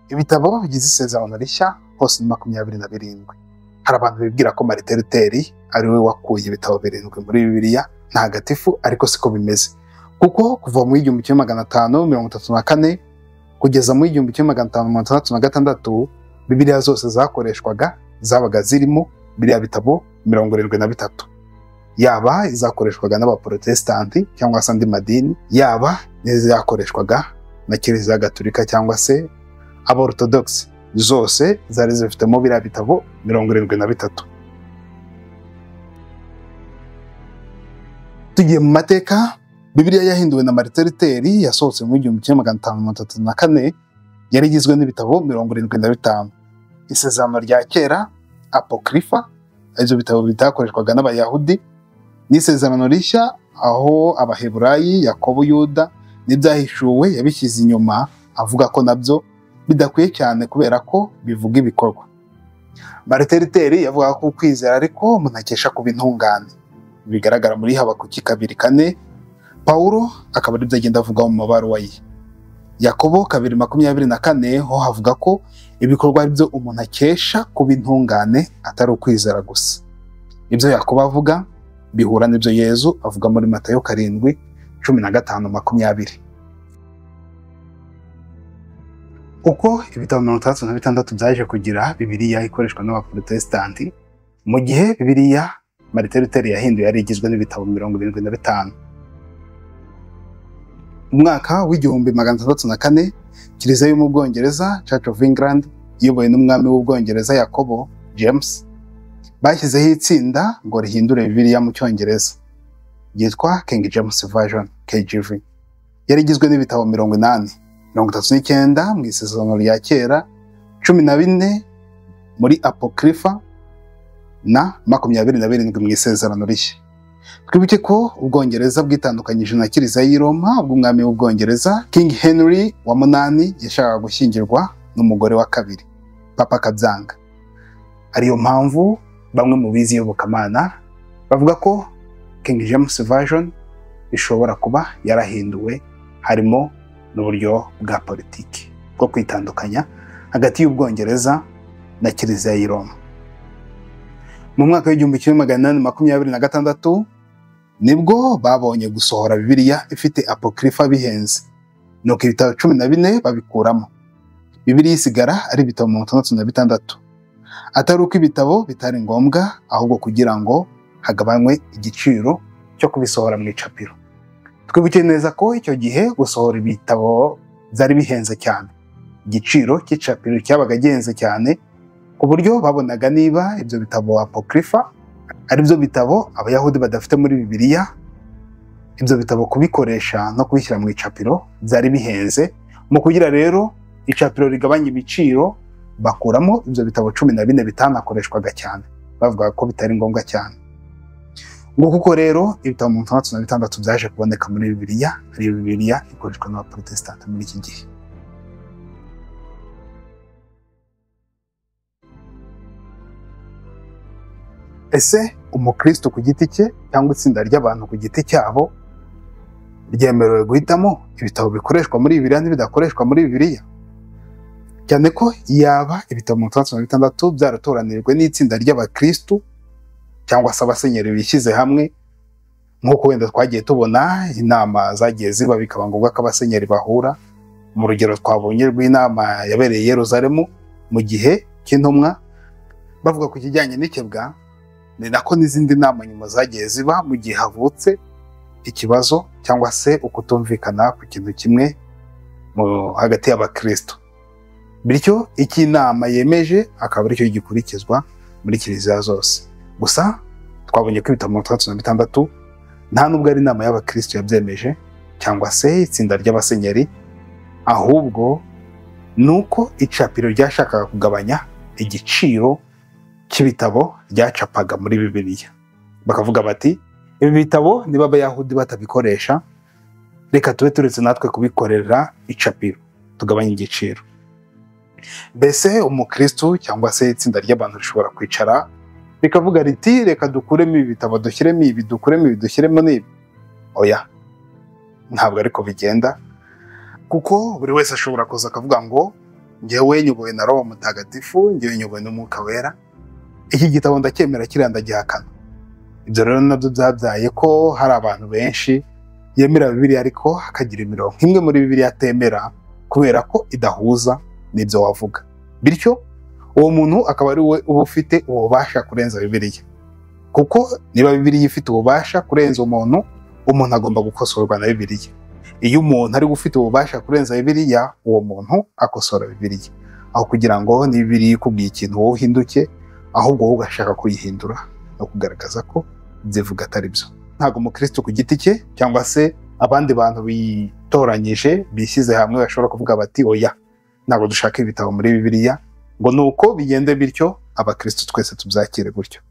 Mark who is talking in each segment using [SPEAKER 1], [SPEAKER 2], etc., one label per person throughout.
[SPEAKER 1] Ibitabo bigize isezerano rishya hose ni 27. Hari abantu bibwira ko Martin Luther ari we wakuye ibitabo 7 muri Bibiliya ntagatifu, ariko siko bimeze. Kuko kuva mu 1534 kugeza mu 1566 Bibiliya zose zakoreshwaga zabaga zirimo biriya bitabo 73, yaba izakoreshwaga n'abaprotestanti cyangwa se andi madini, yaba n'izakoreshwaga na Kiliziya Gatolika cyangwa se aba-Orthodox, zose zari zifitemo biriya bitabo 73. Tugiye mu mateka, Bibiliya yahinduwe na Martin Luther yasohotse mu 1534, yari igizwe n'ibitabo 75. Isezerano rya kera Apokrifa, ibyo bitabo bitakoreshwaga n'Abayahudi, n'isezerano rishya aho Abaheburayi, Yakobo, Yuda n'ibyahishuwe yabishyize inyuma, avuga ko nabyo bidakwiye cyane kubera ko bivuga ibikorwa. Martin Luther yavuga ko kwizera ariko umuntu akesha kuba intungane, bigaragara muri Habakuki 2:4. Paulo akaba aribyo agenda avuga mu mabaruwa ye. Yakobo 2:24 ho havuga ko ibikorwa aribyo umuntu akesha kuba intungane atari ukwizera gusa. Ibyo Yakobo avuga bihura n'ibyo Yezu avuga muri Matayo 7:15-20. Uko ibitabo 36 byaje kugira Bibiliya ikoreshwa n'abaprotestanti, mu gihe Bibiliya Martin Luther yahinduye yari igizwe n'ibitabo 75. Mu mwaka w'1604 Kiliziya yo mu Bwongereza, Church of England, iyobowe n'umwami w'Ubwongereza Yakobo James, bashyizeho itsinda ngo rihindure Bibiliya mu Cyongereza ryitwa King James Version KJV. Yari igizwe n'ibitabo 80, 39 mu isezerano rya kera, 14 muri Apokrifa na 27 mu isezerano rishya. Twibuke ko Ubwongereza bwitandukanyije na Kiliziya y'i Roma ubwo umwami w'Ubwongereza King Henry wa munani yashakaga gushyingirwa n'umugore wa kabiri, Papa akabyanga. Ariyo mpamvu bamwe mu bizi iyobokamana bavuga ko King James Version ishobora kuba yarahinduwe, harimo n'uburyo bwa politiki bwo kwitandukanya hagati y'Ubwongereza na Kiliziya y'i Roma. Mu mwaka w'1826 nibwo babonye gusohora Bibiliya ifite Apokrifa bihenze, nuko ibitabo 14 babikuramo. Bibiliya isigara ari ibitabo 66, atari uko ibitabo bitari ngombwa, ahubwo kugira ngo hagabanywe igiciro cyo kubisohora mu icapiro. Twibuke neza ko icyo gihe gusohora ibitabo byari bihenze cyane, igiciro cy'icapiro cyabaga gihenze cyane, ku buryo babonaga niba ibyo bitabo Apokrifa ari byo bitabo Abayahudi badafite muri Bibiliya, ibyo bitabo kubikoresha no kubishyira mu icapiro byari bihenze. Mu kugira rero icapiro rigabanya ibiciro, bakuramo ibyo bitabo 14 bitanakoreshwaga cyane, bavuga ko bitari ngombwa cyane. Ngo kuko rero ibitabo 66 byaje kuboneka muri Bibiliya, ari Bibiliya ikoreshwa n'abaprotestanti muri iki gihe. Ese umukristo ku giti cye cyangwa itsinda ry'abantu ku giti cyabo ryemerewe guhitamo ibitabo bikoreshwa muri Bibiliya n'ibidakoreshwa muri Bibiliya? Cyane ko yaba ibitabo 66 byaratoranijwe n'itsinda ry'abakristo cyangwa se abasenyeri bishyize hamwe, nk'uko wenda twagiye tubona inama zagiye ziba bikaba ngombwa ko abasenyeri bahura. Mu rugero twabonye rw'inama yabereye i Yerusalemu mu gihe cy'intumwa bavuga ku kijyanye n'ikebwa, ni nako n'izindi nama nyuma zagiye ziba mu gihe havutse ikibazo cyangwa se ukutumvikana ku kintu kimwe hagati y'abakristo. Bityo iki inama yemeje akaba aricyo gikurikizwa muri Kiliziya zose. Gusa twabonye ko ibitabo 66 nta nubwo ari inama y'abakristo yabyemeje cyangwa se itsinda ry'abasenyeri, ahubwo nuko icapiro ryashakaga kugabanya igiciro cy'ibitabo ryacapaga muri Bibiliya. Bakavuga bati ibi bitabo niba Abayahudi batabikoresha, reka tube turetse natwe kubikorera icapiro tugabanya igiciro. Mbese umukristo cyangwa se itsinda ry'abantu rishobora kwicara rikavuga riti reka dukuremo ibi bitabo dushyiremo ibi, dukuremo ibi dushyiremo n'ibi? Oya, ntabwo ariko bigenda, kuko buri wese ashobora kuza akavuga ngo njyewe nyobowe na Roho Mutagatifu, njyewe nyobowe n'Umwuka Wera, iki gitabo ndacyemera kiriya ndagihakana. Ibyo rero nabyo byabyaye ko hari abantu benshi yemera Bibiliya ariko hakagira imirongo imwe muri Bibiliya atemera kubera ko idahuza n'ibyo wavuga, bityo uwo muntu akaba ari we uba ufite ububasha kurenza Bibiliya. Kuko niba Bibiliya ifite ububasha kurenza umuntu agomba gukosorwa na Bibiliya. Iyo umuntu ari ufite ububasha kurenza Bibiliya, uwo muntu akosora Bibiliya, aho kugira ngo ni Bibiliya ikubwiye ikintu wowe uhinduke, ahubwo wowe ugashaka kuyihindura no kugaragaza ko zivuga atari byo. Ntabwo umukristo ku giti cye cyangwa se abandi bantu bitoranyije bishyize hamwe bashobora kuvuga bati oya, ntabwo dushaka ibitabo muri Bibiliya, ngo nuko bigende bityo abakristo twese tubyakire gutyo.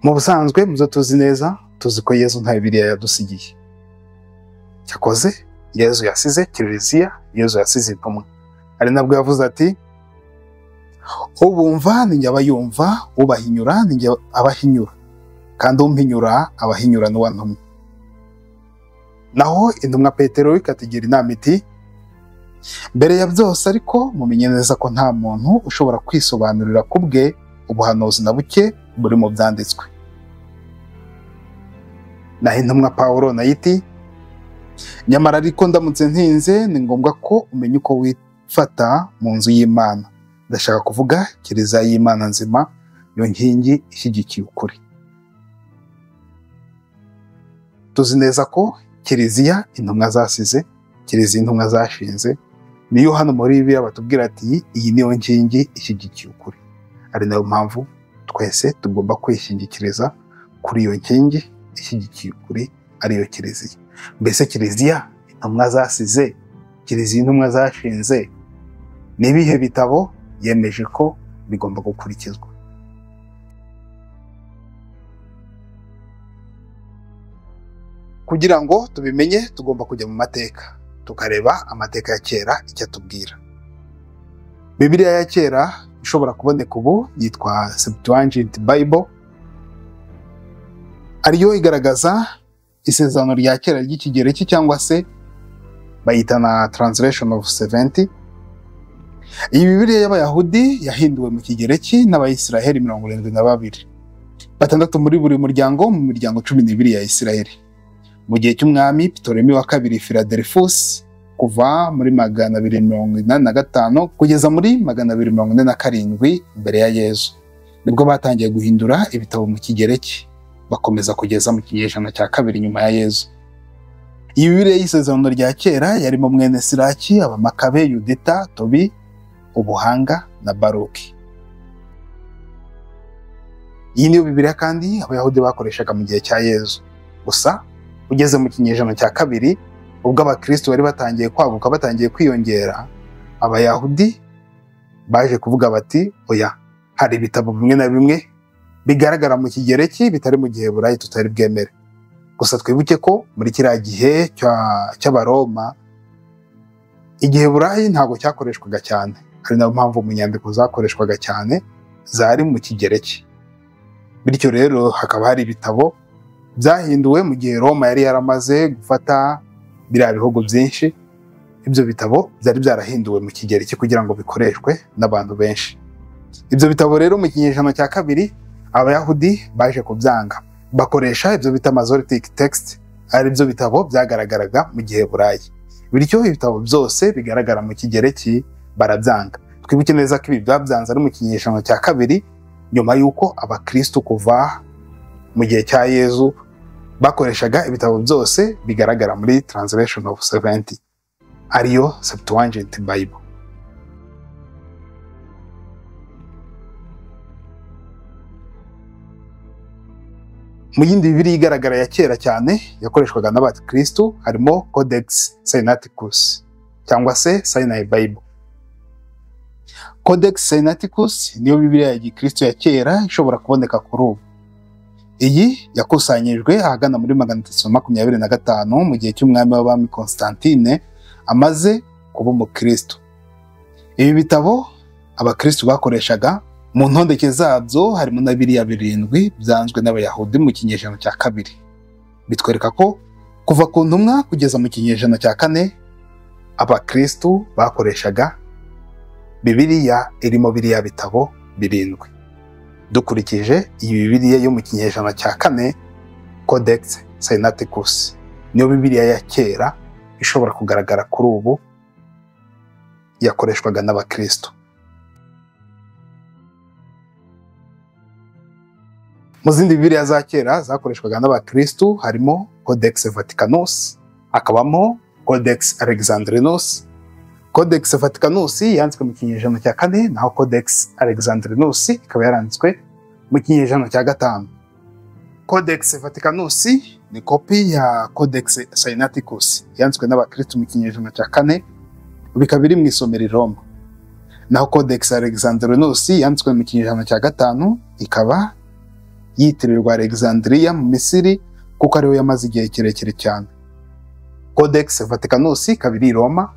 [SPEAKER 1] Mu busanzwe muzo tuzi neza, tuzi ko Yezu nta Bibiliya yadusigiye. Cyakoze Yezu yasize Kiliziya, Yezu yasize intumwa. Ari nabwo yavuze ati ubumva ni njye abayumva, ubahinyura ni njye abahinyura, kandi umpinyura abahinyura n'uwantumye. Naho intumwa Petero ikatugira inama iti mbere ya byose ariko mumenye neza ko nta muntu ushobora kwisobanurira ku bwe ubuhanuzi na buke buri mu byanditswe. Naho intumwa Pawulo nayo iti nyamara ariko ndamutse ntinze ni ngombwa ko umenya uko wifata mu nzu y'Imana. Ndashaka kuvuga Kiliziya y'Imana nzima, yo nkingi ishyigikiye ukuri. Tuzi neza ko Kiliziya intumwa zasize, Kiliziya intumwa zashinze, niyo hano muri Bibiliya batubwira ati iyi niyo nkingi ishyigikiye ukuri. Ari nayo mpamvu twese tugomba kwishingikiriza kuri iyo nkingi ishyigikiye ukuri, ariyo Kiliziya. Mbese Kiliziya intumwa zasize, Kiliziya intumwa zashinze, n'ibihe bitabo yemeje ko bigomba gukurikizwa. Kugira ngo tubimenye tugomba kujya mu mateka, tukareba amateka ya kera icyo atubwira. Bibiliya ya kera ishobora kuboneka ubu yitwa Septuagint Bible, ariyo igaragaza isezerano rya kera ry'ikigereki cyangwa se bayita na Translation of 70. Iyi Bibiliya y'Abayahudi yahinduwe mu kigereki n'Abayisiraheli 72, batandatu muri buri muryango mu miryango 12 ya Isiraheli. Mu gihe cy'umwami Ptolemy wa kabiri Philadelphus kuva muri 285 kugeza muri 247 mbere ya Yezu, nibwo batangiye guhindura ibitabo mu kigereki, bakomeza kugeza mu kinyejana cya kabiri nyuma ya Yezu. Iyi Bibiliya y'isezerano rya kera yarimo mwene Siraki, Abamakabe, Yudita, Tobi, Ubuhanga na Baruki. Iyi niyo Bibiliya kandi Abayahudi bakoreshaga mu gihe cya Yezu. Gusa ugeze mu kinyejana cya kabiri, ubwo abakristo bari batangiye kwaguka, batangiye kwiyongera, Abayahudi baje kuvuga bati oya, hari ibitabo bimwe na bimwe bigaragara mu kigereki bitari mu Giheburayi tutari bwemere. Gusa twibuke ko muri kiriya gihe cy'Abaroma Igiheburayi ntabwo cyakoreshwaga cyane, ari nayo mpamvu mu nyandiko zakoreshwaga cyane zari mu kigereki. Bityo rero hakaba hari ibitabo byahinduwe mu gihe Roma yari yaramaze gufata biriya bihugu byinshi. Ibyo bitabo byari byarahinduwe mu kigereki kugira ngo bikoreshwe n'abantu benshi. Ibyo bitabo rero mu kinyejana cya kabiri Abayahudi baje kubyanga, bakoresha ibyo bita Masoretic text, ari byo bitabo byagaragaraga mu Giheburayi. Bityo ibitabo byose bigaragara mu kigereki barabyanga. Twibuke neza ko ibi byabyanze ari mu kinyejana cya kabiri, nyuma y'uko abakristo kuva mu gihe cya Yezu bakoreshaga ibitabo byose bigaragara muri Translation of 70, ariyo Septuagint Bible. Mu yindi Bibiliya igaragara ya kera cyane yakoreshwaga n'abakristo harimo Codex Sinaiticus cyangwa se Sinai Bible. Codex Sinaiticus niyo Bibiliya ya gikristo ya kera ishobora kuboneka kuri ubu. Iyi yakusanyijwe ahagana muri 325 mu gihe cy'umwami w'abami Constantine amaze kuba umukristo. Ibi bitabo abakristo bakoreshaga mu ntondeke zabyo harimo na Bibiliya 7 byanzwe n'Abayahudi mu kinyejana cya kabiri. Bitwereka ko kuva ku ntumwa kugeza mu kinyejana cya 4 abakristu bakoreshaga Bibiliya irimo biriya bitabo 7. Dukurikije iyi Bibiliya yo mu kinyejana cya 4, Codex Sinaiticus, niyo Bibiliya ya kera ishobora kugaragara kuri ubu yakoreshwaga n'abakristo. Mu zindi Bibiliya za kera zakoreshwaga n'abakristo harimo Codex Vaticanus, akabamo Codex Alexandrinus. Codex Vaticanus yanditswe mu kinyejana cya 4, naho Codex Alexandrinus ikaba yaranditswe mu kinyejana cya 5. Codex Vaticanus ni kopi ya Codex Sinaiticus yanditswe n'abakristo mu kinyejana cya 4, bikaba biri mu isomero i Roma. Naho Codex Alexandrinus yanditswe mu kinyejana cya 5, ikaba yitirirwa Alexandria mu Misiri kuko ariho yamaze igihe kirekire cyane. Codex Vaticanus ikaba iri i Roma,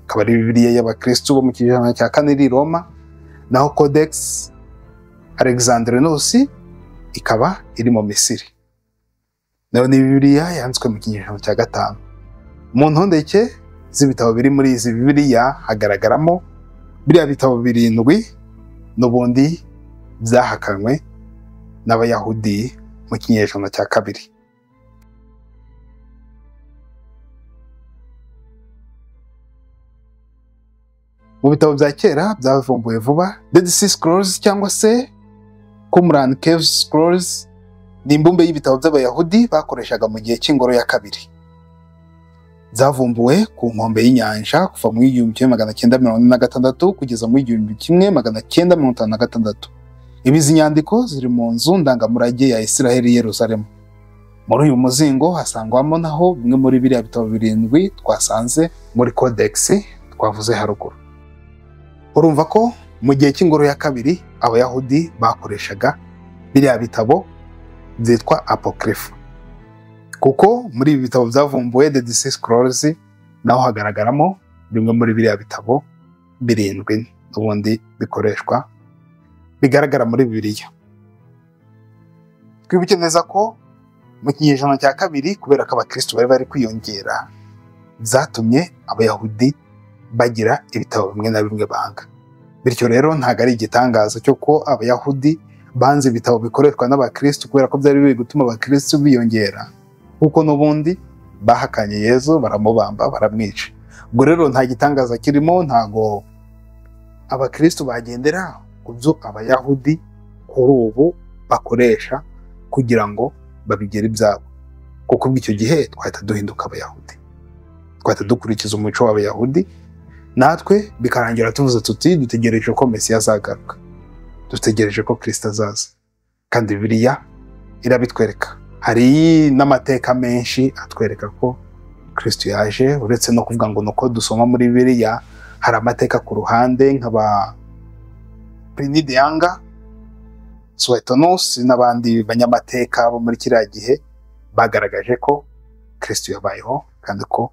[SPEAKER 1] ikaba ari Bibiliya y'abakristo bo mu kinyejana cya 4 iri i Roma. Naho Codex Alexandrinus ikaba iri mu Misiri, nayo ni Bibiliya yanditswe mu kinyejana cya 5. Mu ntondeke z'ibitabo biri muri izi Bibiliya hagaragaramo biriya bitabo 7 n'ubundi byahakanywe n'Abayahudi mu kinyejana cya 2. Mu bitabo bya kera byavumbuwe vuba, Dead Sea Scrolls cyangwa se Qumran Cave Scrolls ni imbumbe y'ibitabo by'Abayahudi bakoreshaga mu gihe cy'ingoro ya 2. Zavumbuwe ku nkombe y'inyanja kuva mu 1946 kugeza mu 1956. Izi nyandiko ziri mu nzu ndangamurage ya Isiraheli i Yerusalemu. Muri uyu muzingo hasangwamo naho bimwe muri biriya bitabo 7 twasanze muri Codex twavuze haruguru. Urumva ko mu gihe cy'ingoro ya 2 Abayahudi bakoreshaga biriya bitabo byitwa Apocrypha, kuko muri ibi bitabo byavumbuwe Dead Sea Scrolls naho hagaragaramo bimwe muri biriya bitabo 7 n'ubundi bikoreshwa bigaragara muri Bibiliya. Twibuke neza ko mu kinyejana cya 2 kubera ko abakristo bari kwiyongera, byatumye Abayahudi bagira ibitabo bimwe na bimwe banga. Bityo rero ntago ari igitangaza cyo ko Abayahudi banze ibitabo bikoreshwa n'abakristo kubera ko byari biri gutuma abakristo biyongera, kuko n'ubundi bahakanye Yesu, baramubamba, baramwica. Ubwo rero nta gitangaza kirimo, ntago abakristo bagendera ku byo Abayahudi kuri ubu bakoresha kugira ngo babigere ibyabo, kuko bw'icyo gihe twahita duhinduka Abayahudi, twahita dukurikiza umuco w'Abayahudi, natwe bikarangira tuvuze tuti dutegereje ko Mesiya azagaruka, dutegereje ko Kristo azaza. Kandi Bibiliya irabitwereka, hari n'amateka menshi atwereka ko Kristo yaje. Uretse no kuvuga ngo nuko dusoma muri Bibiliya, hari amateka ku ruhande nk'aba Pliny the Younger, Suetonius n'abandi banyamateka bo muri kiriya gihe bagaragaje ko Kristo yabayeho kandi ko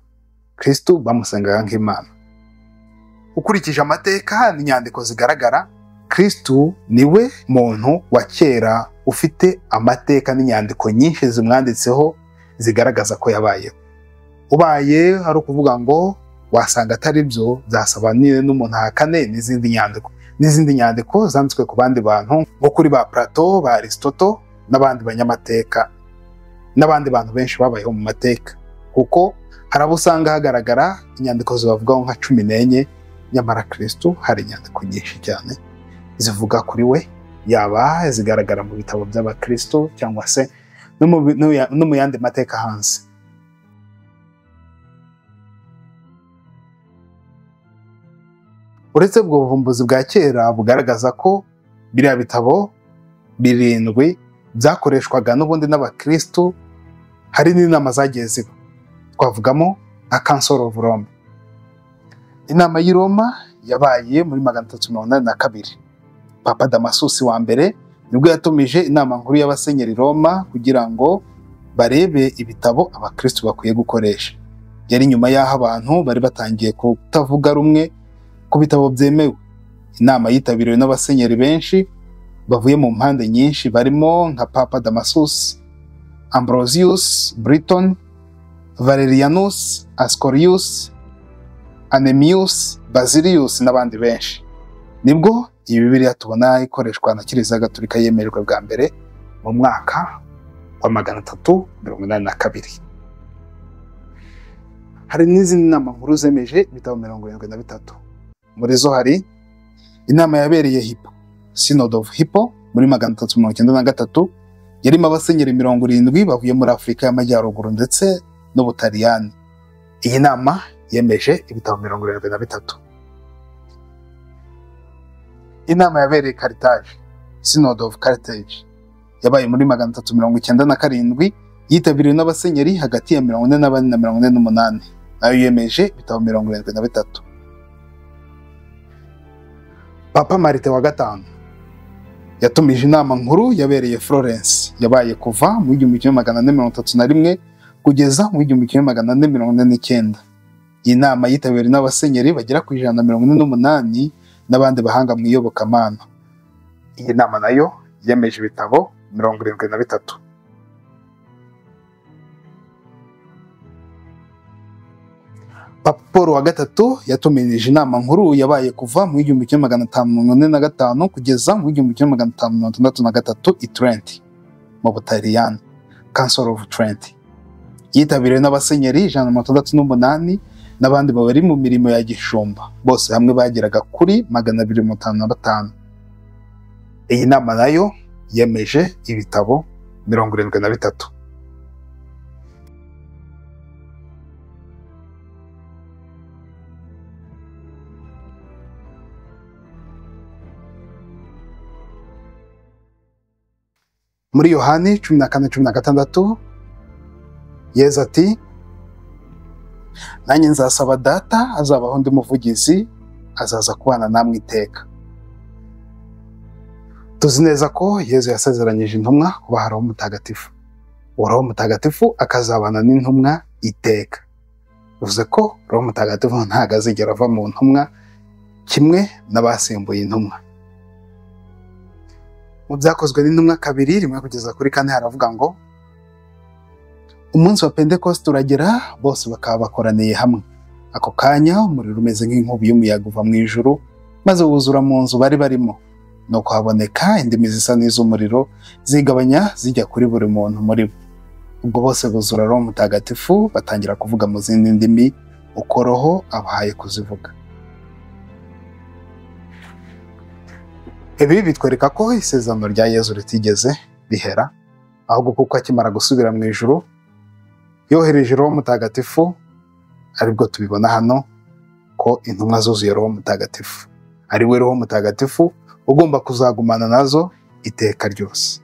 [SPEAKER 1] Kristo bamusengaga nk'Imana. Ukurikije amateka n'inyandiko zigaragara, Kristo niwe muntu wa kera ufite amateka n'inyandiko nyinshi zimwanditseho zigaragaza ko yabayeho. Ubaye ari ukuvuga ngo wasanga atari byo, byasaba n'umuntu ahakane n'izindi nyandiko zanditswe ku bandi bantu nko kuri ba Plato, ba Aristotle n'abandi banyamateka n'abandi bantu benshi babayeho mu mateka, kuko hari abo usanga hagaragara inyandiko zibavugaho nka 14, nyamara Kristo hari inyandiko nyinshi cyane zivuga kuri we, yaba zigaragara mu bitabo by'abakristo cyangwa se no mu yandi mateka hanze. Uretse ubwo buvumbuzi bwa kera bugaragaza ko biriya bitabo 7 byakoreshwaga n'ubundi n'abakristo, hari n'inama zagiye ziba. Twavugamo nka Council of Rome. Inama y'i Roma yabaye muri 382. Papa Damasus wa mbere nibwo yatumije inama nkuru y'abasenyeri Roma kugira ngo barebe ibitabo abakristo bakwiye gukoresha. Yari nyuma y'aho abantu bari batangiye kutavuga rumwe ku bitabo byemewe. Inama yitabiriwe n'abasenyeri benshi bavuye mu mpande nyinshi, barimo nka Papa Damasus, Ambrosius, Briton, Valerianus, Ascorius, Anemius, Basilius n'abandi benshi. Nibwo iyi Bibiliya tubona ikoreshwa na Kiliziya Gatolika yemererwa bwa mbere mu mwaka wa 382. Hari n'izindi nama nkuru zemeje ibitabo 73. Muri zo hari inama yabereye Hippo, Synod of Hippo muri 393, yarimo abasenyeri 70 bavuye muri Afurika y'Amajyaruguru ndetse n'Ubutaliyani. Iyi nama yemeje ibitabo 73. Inama yabereye Carthage, Synod of Carthage, yabaye muri 397, yitabiriwe n'abasenyeri hagati ya 44 na 48, nayo yemeje ibitabo 73. Papa Martin wa gatanu yatumije inama nkuru yabereye Florence, yabaye kuva mu 1431 kugeza mu 1449. Iyi nama yitabiriwe n'abasenyeri bagera ku 148 n'abandi bahanga mu iyobokamana. Iyi nama nayo yemeje ibitabo 73. Papa Paul wa gatatu yatumirije inama nkuru yabaye kuva mu 1545 kugeza mu 1563 i Trent mu Butaliyani, Council of Trent. Yitabiriwe n'abasenyeri 168 n'abandi bari mu mirimo ya gishumba, bose hamwe bageraga kuri 255. Iyi nama nayo yemeje ibitabo 73. Muri Yohani 14:16 Yesu ati, nanjye nzasaba Data azabaho undi muvugizi azaza kubana namwe iteka. Tuzi neza ko Yesu yasezeranyije intumwa kubaha Roho Mutagatifu. Roho Mutagatifu akazabana n'intumwa iteka. Bivuze ko Roho Mutagatifu ntago azigera ava mu ntumwa kimwe n'abasimbuye intumwa. Mu byakozwe n'intumwa 2 rimwe kugeza kuri 4 haravuga ngo umunsi wa Pentecost uragera, bose bakaba bakoraniye hamwe. Ako kanya umuriro umeze nk'inkubi y'umuyaga uva mu ijuru maze wuzura mu nzu bari barimo. Nuko haboneka indimi zisa n'iz'umuriro zigabanya zijya kuri buri muntu muri bo. Ubwo bose buzura Roho Mutagatifu batangira kuvuga mu zindi ndimi uko Roho abahaye kuzivuga. Ibi bitwereka ko isezerano rya Yesu ritigeze rihera, ahubwo kuko akimara gusubira mu ijuru yohereje Roho Mutagatifu, aribwo tubibona hano ko intumwa zuzuye Roho Mutagatifu. Ari we Roho Mutagatifu ugomba kuzagumana nazo iteka ryose.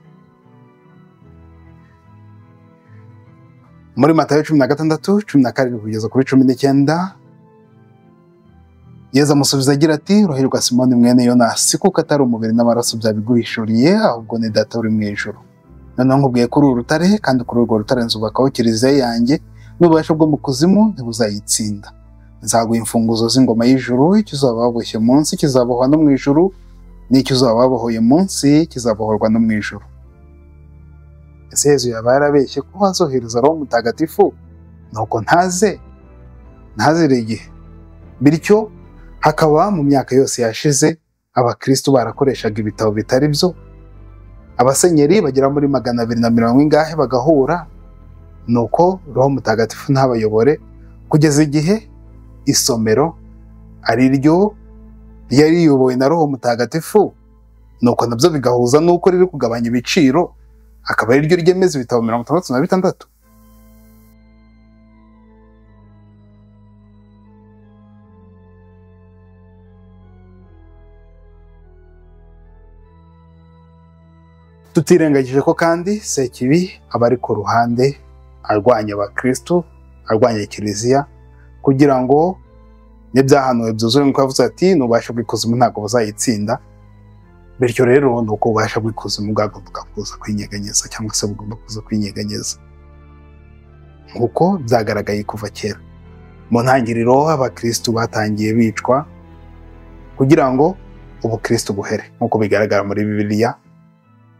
[SPEAKER 1] Muri Matayo 16:17 kugeza kuri 19, Yesu amusubiza agira ati, roherwa Simoni mwene Yonasi, kuko atari umubiri n'amaraso byabiguhishuriye, ahubwo ni Data uri mu ijuru. Noneho nkubwiye kuri uru rutare, kandi kuri urwo rutare nzubakaho Kiliziya yanjye, n'ububasha bwo mu kuzimu ntibuzayitsinda. Nzaguha imfunguzo z'ingoma y'ijuru, icyo uzaba waboshye munsi kizabohwa no mu ijuru, n'icyo uzaba wabohoye munsi kizabohorwa no mu ijuru. Ese Yesu yaba yarabeshye ko azohereza Roho Mutagatifu nuko ntazire igihe? Bityo hakaba mu myaka yose yashize abakristo barakoreshaga ibitabo bitari byo. Abasenyeri bagera muri 240 bagahura, nuko Roho Mutagatifu ntabayobore kugeza igihe isomero ari ryo yari yobowe na Roho Mutagatifu, nuko nabyo bigahuza nuko riri kugabanya ibiciro, akaba ari ryo ryemeza ibitabo 66. Tutirengagije ko kandi Sekibi aba ari ku ruhande arwanya abakristo, arwanya Kiliziya, kugira ngo n'ibyahanuwe byuzure, nk'uko yavuze ati n'ububasha bw'ikuzimu ntabwo buzayitsinda. Bityo rero nuko ububasha bw'ikuzimu bwagombaga kuza kwinyeganyeza, cyangwa se bugomba kuza kwinyeganyeza nk'uko byagaragaye kuva kera. Mu ntangiriro abakristo batangiye bicwa kugira ngo ubukristo buhere, nk'uko bigaragara muri Bibiliya.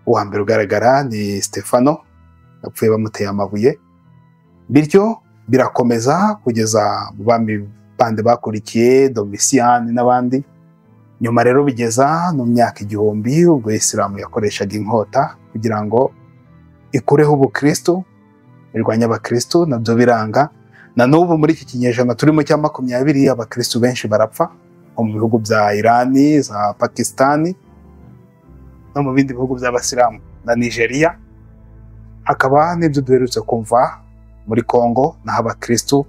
[SPEAKER 1] Uwa mbere ugaragara ni Stefano, yapfuye bamuteye amabuye. Bityo birakomeza kugeza mu bami bandi bakurikiye Domisiyani n'abandi. Nyuma rero bigeza no myaka 1000 ubwo Isilamu yakoreshaga inkota kugira ngo ikureho ubukristo, irwanya abakristo, nabyo biranga. Na n'ubu muri iki kinyejana turimo cya 20 abakristo benshi barapfa mu bihugu bya Irani, za Pakistani no mu bindi bihugu by'abasilamu na Nigeria. Hakaba n'ibyo duherutse kumva muri Kongo naho abakristo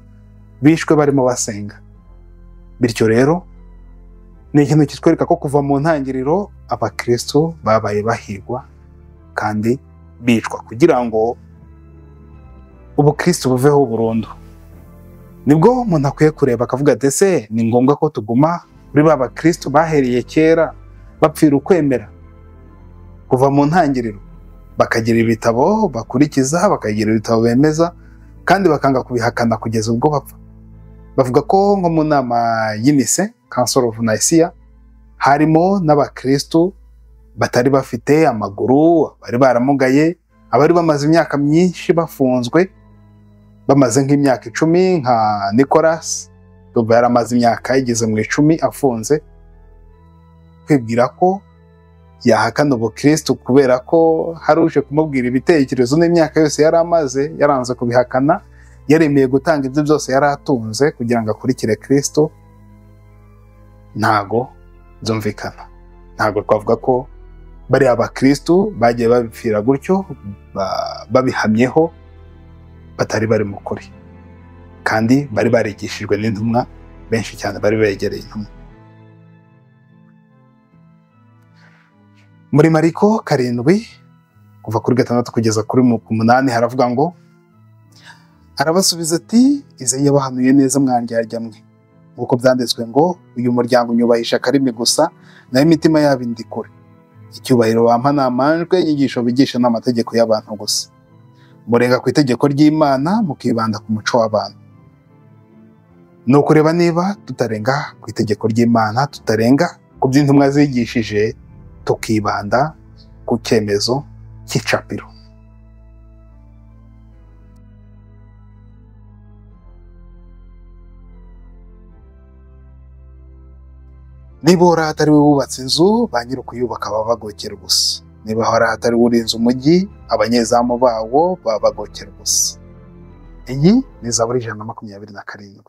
[SPEAKER 1] bishwe barimo basenga. Bityo rero ni ikintu kitwereka ko kuva mu ntangiriro abakristo babaye bahigwa kandi bicwa kugira ngo ubukristo buveho burundu. Nibwo umuntu akwiye kureba akavuga ati ese ni ngombwa ko tuguma kuri ba bakristo bahereye kera bapfira ukwemera kuva mu ntangiriro, bakagira ibitabo bakurikiza, bakagira ibitabo bemeza kandi bakanga kubihakana kugeza ubwo bapfa? Bavuga ko nko mu nama y'Inice, Council of Nicaea, harimo n'abakristo batari bafite amaguru, bari baramugaye, abari bamaze imyaka myinshi bafunzwe, bamaze nk'imyaka 10 nka Nicholas, ubwo yaramaze imyaka igeze mu 10 afunze, kwibwira ko yahakana ubukristo kubera ko haruje kumubwira ibitekerezo n'imyaka yose yaramaze yaranze kubihakana, yaremeye gutanga ibyo byose yaratunze kugira ngo akurikire Kristo. Ntago byumvikana. Ntago twavuga ko bari abakristo bagiye babipfira gutyo babihamyeho batari bari mu kuri, kandi bari barigishijwe n'intumwa benshi cyane bari begereye intumwa. Muri Mariko 7 kuva kuri 6 kugeza kuri 8 haravuga ngo, arabasubiza ati Izayi yabahanuye neza mwandyarya mwe, kuko byanditswe ngo uyu muryango unyubahisha akarimi gusa nayo imitima yabo indi kure. Icyubahiro bampa namanjwe inyigisho bigisha n'amategeko y'abantu gusa. Murenga ku itegeko ry'Imana mukibanda ku muco w'abantu. No kureba niba tutarenga ku itegeko ry'Imana, tutarenga ku by'intumwa zigishije, tukibanda ku cyemezo cy'icapiro. Niba hora hatari we wubatse inzu, ba nyiri kuyubaka baba bagokera gusa. Niba hora hatari urinze umujyi, abanyezamu bawo baba bagokera gusa. Iyi ni Zaburi 127.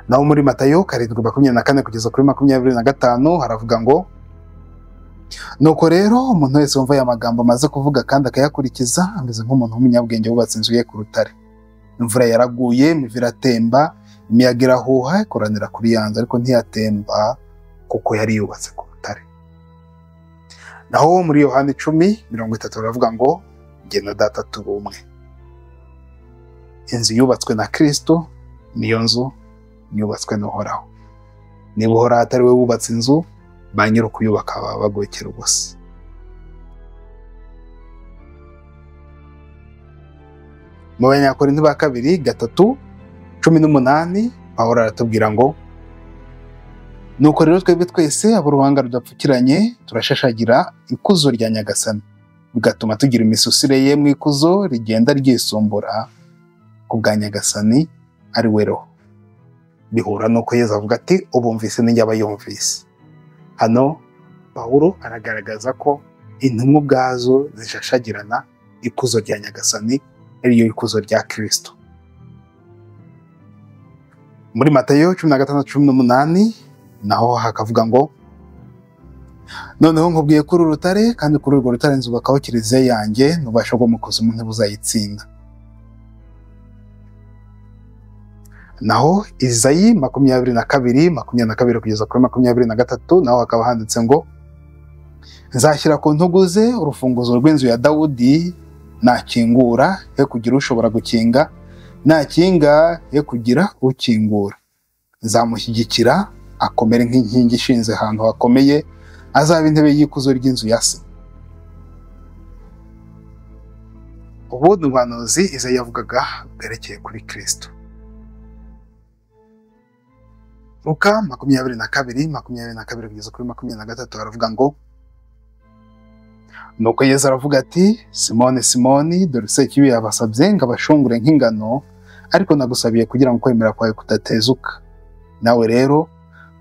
[SPEAKER 1] Naho muri Matayo 7:24 kugeza kuri 25 haravuga ngo, nuko rero umuntu wese wumva aya magambo amaze kuvuga kandi akayakurikiza ameze nk'umuntu w'umunyabwenge wubatse inzu ye ku rutare. Imvura yaraguye, imivu iratemba, imiyaga irahuha ikoranira kuri yanze, ariko ntiyatemba kuko yari yubatse ku rutare. Naho muri Yohana 10:30 baravuga ngo, jye na Data turi umwe. Inzu yubatswe na Kristo niyo nzu yubatswe n'Uhoraho. Niba Uhoraho atari we wubatse inzu, ba nyiri kuyubaka baba bagokera ubusa. Mu Banyakorinto ba 2:3-18 Pawulo aratubwira ngo, nuko rero twebwe twese aburuhanga rudapfukiranye turashashagira ikuzo rya Nyagasani, bigatuma tugira imisusire ye mu ikuzo rigenda ryisumbura ku bwa Nyagasani ari we Roho. Bihura nuko Yesu avuga ati ubumvise n'injye abayumvise. Hano Pawulo aragaragaza ko intumwa ubwazo zishashagirana ikuzo rya Nyagasani, ariyo ikuzo rya Kristo. Muri Matayo 16:18 naho hakavuga ngo, noneho nkubwiye kuri urutare, kandi kuri urwo rutare nzubakaho kiliziya yanjye, n'ububasha bwo mu kuzimu ntibuzayitsinda. Naho Izayi 22:22 kugeza kuri 23 naho hakaba handitse ngo, nzashyira ku ntugu ze urufunguzo rw'inzu ya Dawudi, nakingura he kugira ushobora gukinga, nakinga he kugira ukingura. Nzamushyigikira akomere nk'inkingi ishinze ahantu hakomeye, azaba intebe y'ikuzo ry'inzu ya se. Ubu n'ubuhanuzi Izayi yavugaga bwerekeye kuri Kristo. Luka 22:22 kugeza kuri 23 haravuga ngo, nuko Yesu aravuga ati, Simoni Simoni, dore Sekibi yabasabye ngo abashungure nk'ingano, ariko nagusabiye kugira ngo kwemera kwawe kudatezuka. Nawe rero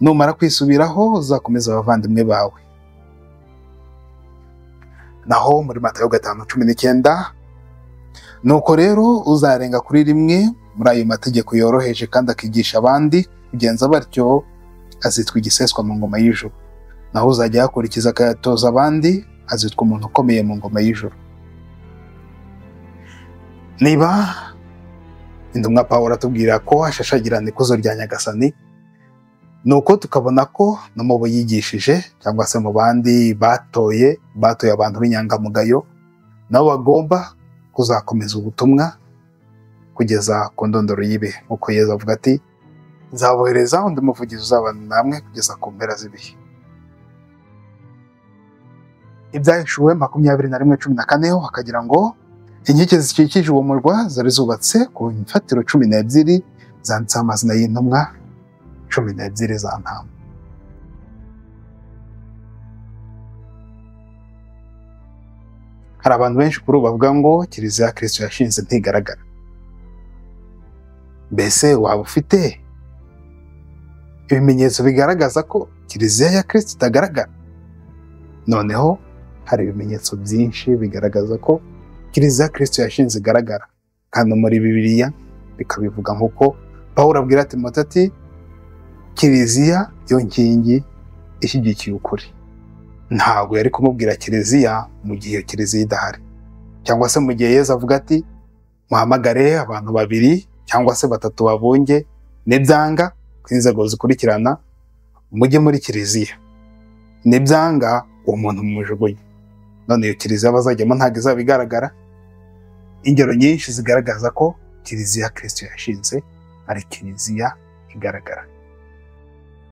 [SPEAKER 1] numara kwisubiraho uzakomeza abavandimwe bawe. Naho muri Matayo 5:19, nuko rero uzarenga kuri rimwe muri ayo mategeko yoroheje kandi akigisha abandi kugenza batyo, azitwa igiseswa mu ngoma y'ijuru. Naho uzajya yakurikiza akayatoza abandi, azitwa umuntu ukomeye mu ngoma y'ijuru. Niba intumwa Pawulo atubwira ko ashashagirana ikuzo rya Nyagasani, nuko tukabona ko no mu bo yigishije cyangwa se mu bandi batoye abantu b'inyangamugayo, nabo bagomba kuzakomeza ubutumwa kugeza ku ndondoro y'ibihe, nk'uko Yesu avuga ati, nzabohereza undi muvugizi uzabana namwe kugeza ku mpera z'ibihe. Ibyahishuwe 21:14 hakagira ngo inkike zikikije uwo murwa zari zubatse ku mfatiro 12 zanditseho amazina y'intumwa 12 za ntama. Hari abantu benshi kuri ubu bavuga ngo Kiliziya ya Kristo yashinze ntigaragara. Mbese waba ufite ibimenyetso bigaragaza ko Kiliziya ya Kristo itagaragara? Noneho hari ibimenyetso byinshi bigaragaza ko Kiliziya ya Kristo yashinze igaragara, kandi muri Bibiliya bikabivuga nk'uko Pawulo abwira Timoteyo ati, Kiliziya yo nkingi ishyigikiye ukuri. Ntabwo yari kumubwira Kiliziya mu gihe Kiliziya idahari, cyangwa se mu gihe Yesu avuga ati, muhamagare abantu 2 cyangwa se 3 babunge, nibyanga kw'inzego zikurikirana mujye muri Kiliziya, nibyanga uwo muntu mumujugunye. None iyo Kiliziya bazajyamo ntabwo izaba igaragara. Ingero nyinshi zigaragaza ko Kiliziya Kristo yashinze ari Kiliziya igaragara.